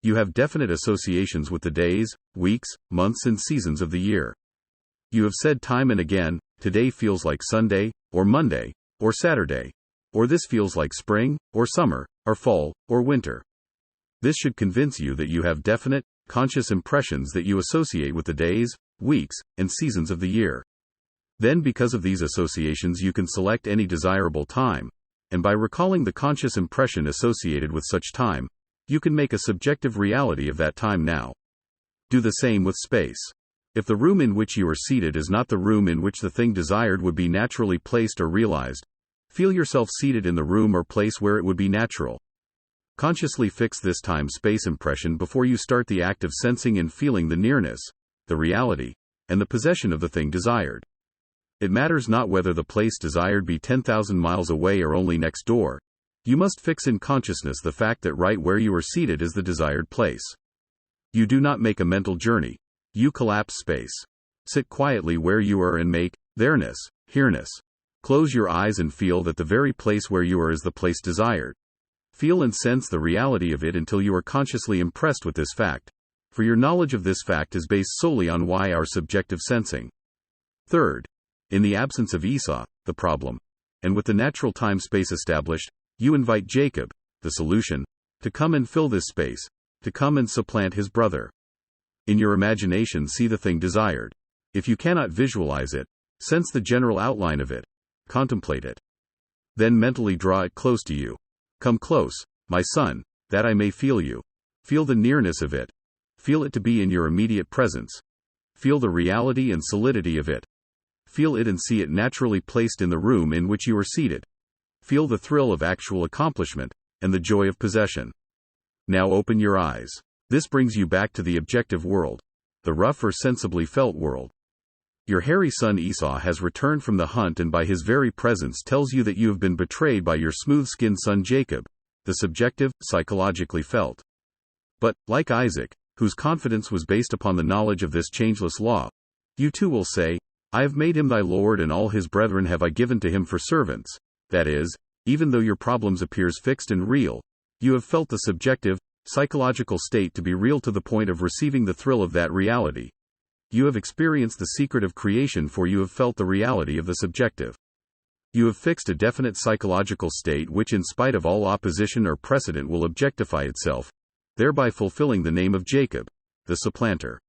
You have definite associations with the days, weeks, months and seasons of the year. You have said time and again, today feels like Sunday, or Monday, or Saturday, or this feels like spring, or summer, or fall, or winter. This should convince you that you have definite, conscious impressions that you associate with the days, weeks, and seasons of the year. Then because of these associations you can select any desirable time, and by recalling the conscious impression associated with such time, you can make a subjective reality of that time now. Do the same with space. If the room in which you are seated is not the room in which the thing desired would be naturally placed or realized, feel yourself seated in the room or place where it would be natural. Consciously fix this time-space impression before you start the act of sensing and feeling the nearness, the reality, and the possession of the thing desired. It matters not whether the place desired be 10,000 miles away or only next door. You must fix in consciousness the fact that right where you are seated is the desired place. You do not make a mental journey. You collapse space. Sit quietly where you are and make there-ness, here-ness. Close your eyes and feel that the very place where you are is the place desired. Feel and sense the reality of it until you are consciously impressed with this fact, for your knowledge of this fact is based solely on our subjective sensing. Third, in the absence of Esau, the problem, and with the natural time-space established, you invite Jacob, the solution, to come and fill this space, to come and supplant his brother. In your imagination see the thing desired. If you cannot visualize it, sense the general outline of it, contemplate it. Then mentally draw it close to you. Come close, my son, that I may feel you. Feel the nearness of it. Feel it to be in your immediate presence. Feel the reality and solidity of it. Feel it and see it naturally placed in the room in which you are seated. Feel the thrill of actual accomplishment, and the joy of possession. Now open your eyes. This brings you back to the objective world, the rough or sensibly felt world. Your hairy son Esau has returned from the hunt and by his very presence tells you that you have been betrayed by your smooth-skinned son Jacob, the subjective, psychologically felt. But, like Isaac, whose confidence was based upon the knowledge of this changeless law, you too will say, I have made him thy Lord and all his brethren have I given to him for servants. That is, even though your problems appears fixed and real, you have felt the subjective, psychological state to be real to the point of receiving the thrill of that reality. You have experienced the secret of creation for you have felt the reality of the subjective. You have fixed a definite psychological state which in spite of all opposition or precedent will objectify itself, thereby fulfilling the name of Jacob, the supplanter.